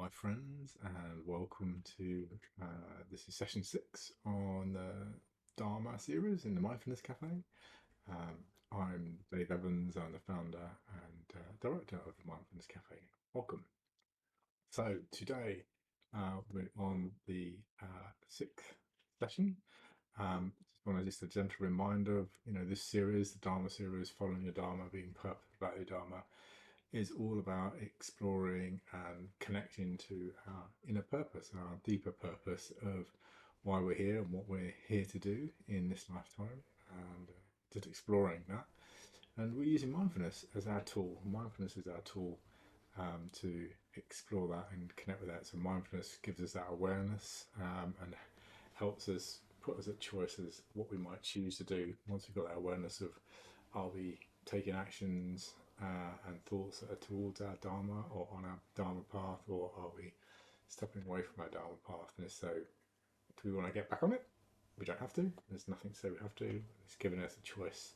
my friends, and welcome to this is session 6 on the Dharma series in the Mindfulness Cafe. Um, I'm Dave Evans, I'm the founder and director of the Mindfulness Cafe. Welcome. So today we're on the sixth session. Just a gentle reminder of this series, the Dharma series, following your Dharma, being purpose about your Dharma, is all about exploring and connecting to our inner purpose, our deeper purpose of why we're here and what we're here to do in this lifetime, and just exploring that. And we're using mindfulness as our tool. Mindfulness is our tool to explore that and connect with that. So mindfulness gives us that awareness and helps us put us at choices what we might choose to do once we've got that awareness of, are we taking actions and thoughts that are towards our Dharma or on our Dharma path, or are we stepping away from our Dharma path? And if so, do we want to get back on it? We don't have to. There's nothing to say we have to. It's giving us a choice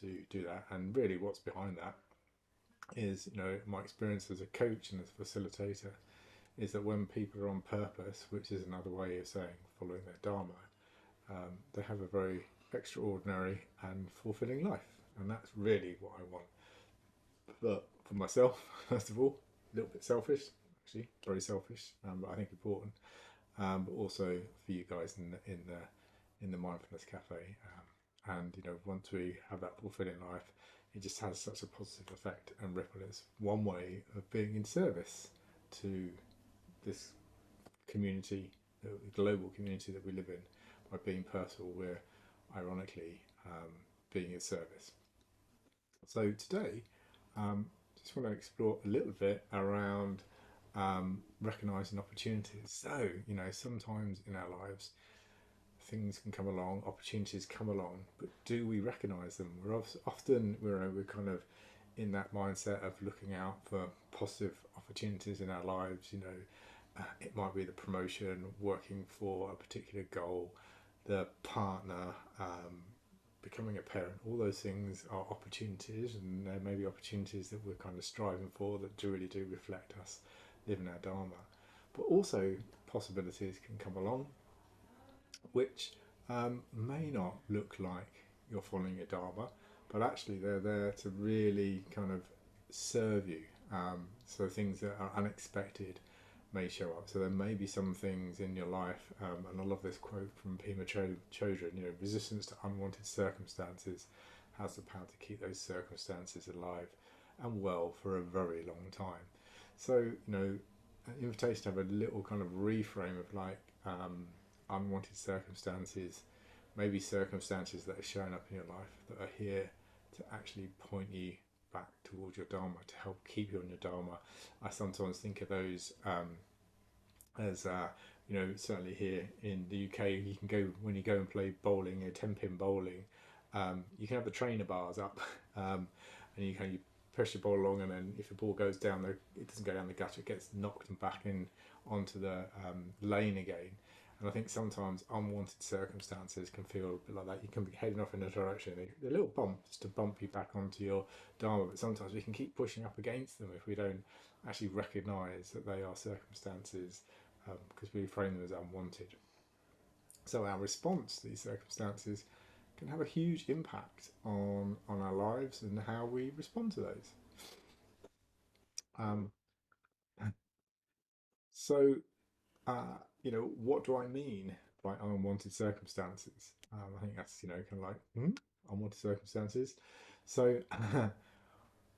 to do that. And really what's behind that is, my experience as a coach and as a facilitator is that when people are on purpose, which is another way of saying following their Dharma, they have a very extraordinary and fulfilling life. And that's really what I want. But for myself, first of all, a little bit selfish, actually, very selfish, but I think important. But also for you guys in the Mindfulness Cafe. And once we have that fulfilling life, it just has such a positive effect and ripple. It's one way of being in service to this community, the global community that we live in. By being personal, we're ironically being in service. So today, just want to explore a little bit around recognizing opportunities. So, sometimes in our lives, things can come along, opportunities come along, but do we recognize them? We're kind of in that mindset of looking out for positive opportunities in our lives. It might be the promotion, working for a particular goal, the partner, becoming a parent. All those things are opportunities, and there may be opportunities that we're kind of striving for that really do reflect us living our Dharma. But also possibilities can come along which may not look like you're following your Dharma, but actually they're there to really kind of serve you. So things that are unexpected may show up. So there may be some things in your life, and I love this quote from Pema Chodron, resistance to unwanted circumstances has the power to keep those circumstances alive and well for a very long time. So, an invitation to have a little kind of reframe of unwanted circumstances, maybe circumstances that are showing up in your life that are here to actually point you back towards your Dharma, to help keep you on your Dharma. I sometimes think of those as certainly here in the UK, you can go, when you go and play bowling, 10-pin bowling, you can have the trainer bars up, and you push the ball along, and then if the ball goes down, it doesn't go down the gutter, it gets knocked and back in onto the lane again. And I think sometimes unwanted circumstances can feel a bit like that. You can be heading off in a direction, they're little bumps to bump you back onto your Dharma, but sometimes we can keep pushing up against them if we don't actually recognise that they are circumstances, because we frame them as unwanted. So our response to these circumstances can have a huge impact on our lives and how we respond to those. Um, so, what do I mean by unwanted circumstances? I think that's, kind of like, unwanted circumstances. So,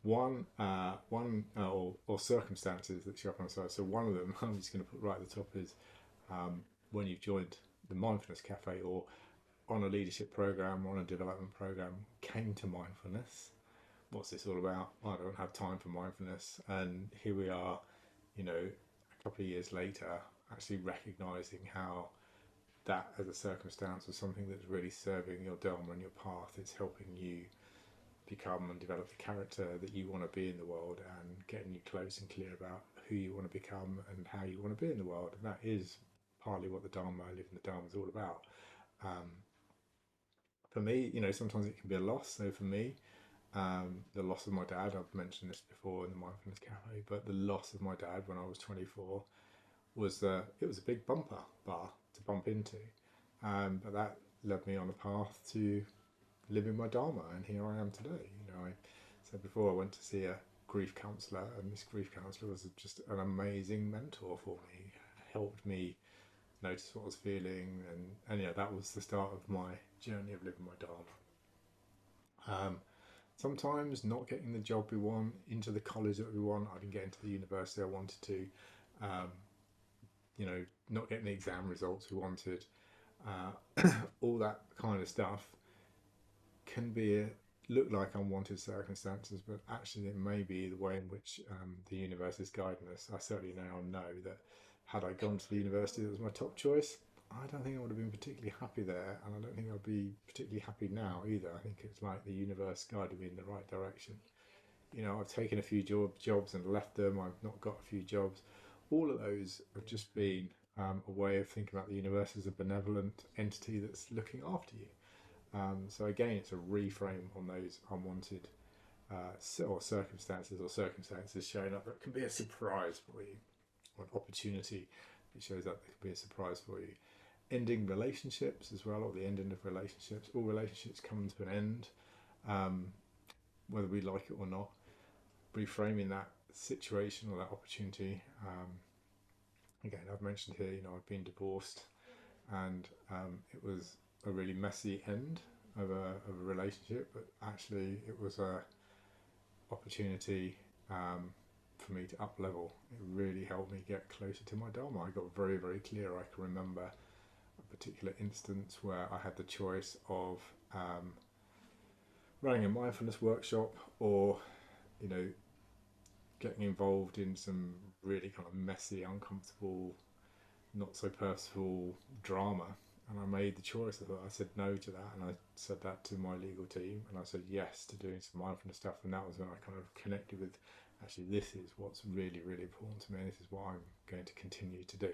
or circumstances that show up on the side. So one of them, I'm just going to put right at the top, is when you've joined the Mindfulness Cafe or on a leadership program or on a development program, came to mindfulness. What's this all about? I don't have time for mindfulness. And here we are, a couple of years later, actually recognizing how that as a circumstance was something that's really serving your Dharma and your path. It's helping you become and develop the character that you want to be in the world, and getting you close and clear about who you want to become and how you want to be in the world. And that is partly what the Dharma, living the Dharma, is all about. For me, sometimes it can be a loss. So for me, The loss of my dad. I've mentioned this before in the Mindfulness Cafe, but the loss of my dad when I was 24 was it was a big bumper bar to bump into, but that led me on a path to living my dharma, and here I am today. I said before I went to see a grief counsellor, and this grief counsellor was just an amazing mentor for me. Helped me notice what I was feeling, and yeah, that was the start of my journey of living my dharma. Sometimes not getting the job we want, into the college that we want. I didn't get into the university I wanted to. Um, not getting the exam results we wanted. All that kind of stuff can look like unwanted circumstances, but actually it may be the way in which the universe is guiding us. I certainly now know that had I gone to the university that was my top choice, I don't think I would have been particularly happy there, and I don't think I'd be particularly happy now either. I think it's like the universe guided me in the right direction. I've taken a few jobs and left them. I've not got a few jobs. All of those have just been a way of thinking about the universe as a benevolent entity that's looking after you. So again, it's a reframe on those unwanted or circumstances showing up that can be a surprise for you, or an opportunity that shows up that can be a surprise for you. Ending relationships as well, or the ending of relationships. All relationships come to an end, whether we like it or not. Reframing that situation or that opportunity. Again, I've mentioned here, I've been divorced, and it was a really messy end of a relationship, but actually it was a opportunity for me to up level. It really helped me get closer to my dharma. I got very, very clear. I can remember a particular instance where I had the choice of running a mindfulness workshop, or getting involved in some really kind of messy, uncomfortable, not so purposeful drama. And I made the choice. I said no to that, and I said that to my legal team, and I said yes to doing some mindfulness stuff. And that was when I kind of connected with, actually, this is what's really, really important to me, and this is what I'm going to continue to do.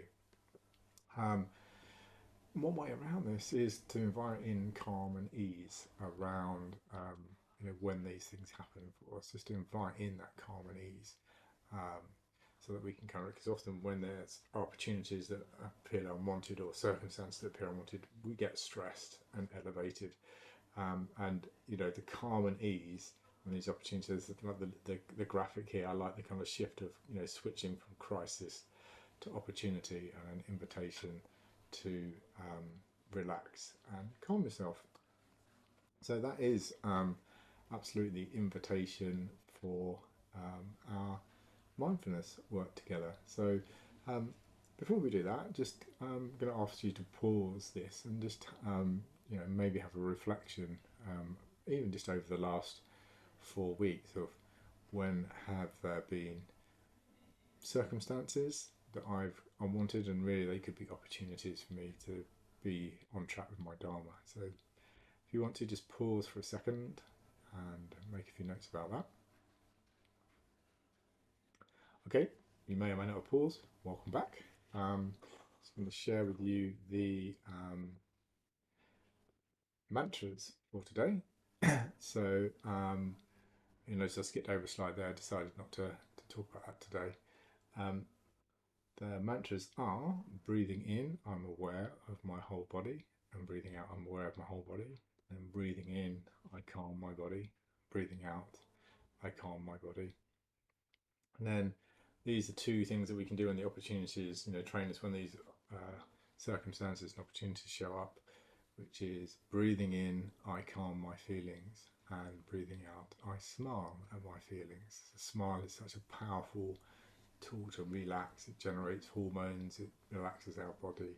One way around this is to invite in calm and ease around, when these things happen for us, just to invite in that calm and ease, um, so that we can kind of, because often when there's opportunities that appear unwanted or circumstances that appear unwanted, we get stressed and elevated. And the calm and ease when these opportunities, like the graphic here, I like the kind of shift of switching from crisis to opportunity and an invitation to relax and calm yourself. So that is absolutely the invitation for our mindfulness work together. So before we do that, just going to ask you to pause this and just maybe have a reflection, even just over the last 4 weeks, of when have there been circumstances that I've unwanted, and really they could be opportunities for me to be on track with my dharma. So if you want to just pause for a second and make a few notes about that. Okay, you may or may not have paused. Welcome back. So I'm going to share with you the mantras for today. So, so I skipped over a slide there. I decided not to talk about that today. The mantras are: breathing in, I'm aware of my whole body, and breathing out, I'm aware of my whole body. And breathing in, I calm my body. Breathing out, I calm my body. And then these are two things that we can do when the opportunities, train us when these circumstances and opportunities show up, which is breathing in, I calm my feelings, and breathing out, I smile at my feelings. The smile is such a powerful tool to relax. It generates hormones, it relaxes our body,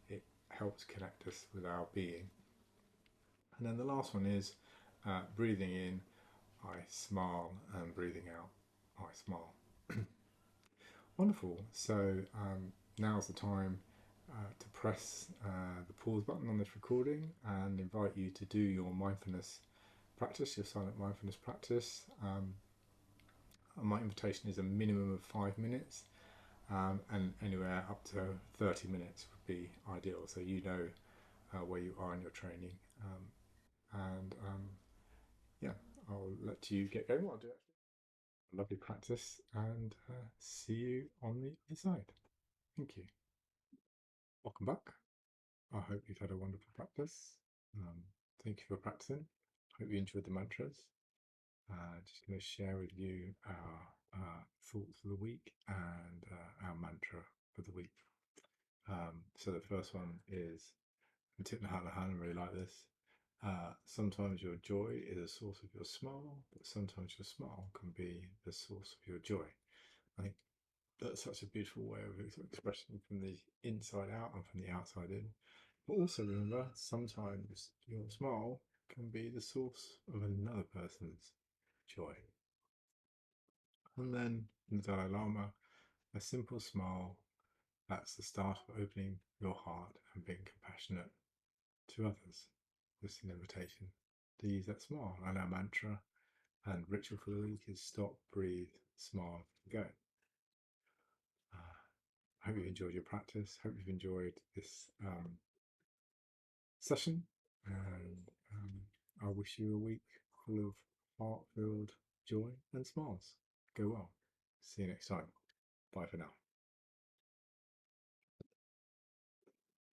it helps connect us with our being. And then the last one is breathing in, I smile, and breathing out, I smile. Wonderful. So now's the time to press the pause button on this recording and invite you to do your mindfulness practice, your silent mindfulness practice. My invitation is a minimum of 5 minutes, and anywhere up to 30 minutes would be ideal. So where you are in your training. And yeah, I'll let you get going. What I'll do actually. Lovely practice, and see you on the other side. Thank you. Welcome back. I hope you've had a wonderful practice. Um, thank you for practicing. Hope you enjoyed the mantras. Just going to share with you our thoughts for the week and our mantra for the week. So the first one is, and Thich Nhat Hanh, I really like this. Sometimes your joy is a source of your smile, but sometimes your smile can be the source of your joy. I think that's such a beautiful way of expressing from the inside out and from the outside in. But also remember, sometimes your smile can be the source of another person's joy. And then in the Dalai Lama, a simple smile, that's the start of opening your heart and being compassionate to others. Just an invitation to use that smile. And our mantra and ritual for the week is stop, breathe, smile, go. I hope you enjoyed your practice. Hope you've enjoyed this session. And I wish you a week full of heart-filled joy and smiles. Go well. See you next time. Bye for now.